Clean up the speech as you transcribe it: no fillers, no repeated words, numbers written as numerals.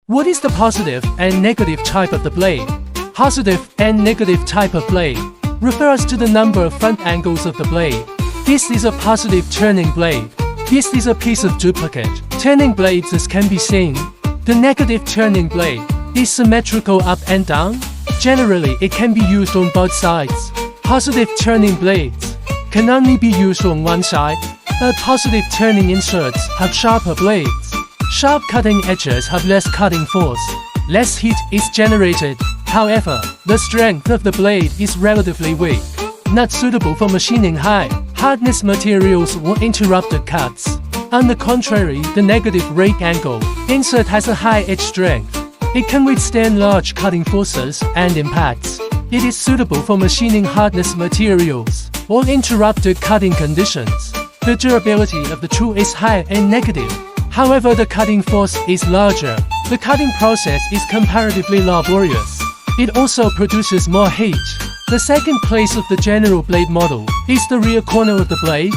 What is the positive and negative type of the blade? Positive and negative type of blade refers to the number of front angles of the blade. This is a positive turning blade. This is a piece of duplicate turning blades as can be seen. The negative turning blade is symmetrical up and down. Generally, it can be used on both sides. Positive turning blades can only be used on one side, but positive turning inserts have sharper blades. Sharp cutting edges have less cutting force. Less heat is generated. However, the strength of the blade is relatively weak. Not suitable for machining high hardness materials or interrupted cuts. On the contrary, the negative rake angle insert has a high edge strength. It can withstand large cutting forces and impacts. It is suitable for machining hardness materials or interrupted cutting conditions. The durability of the tool is high and negative. However, the cutting force is larger. The cutting process is comparatively laborious. It also produces more heat. The second place of the general blade model is the rear corner of the blade.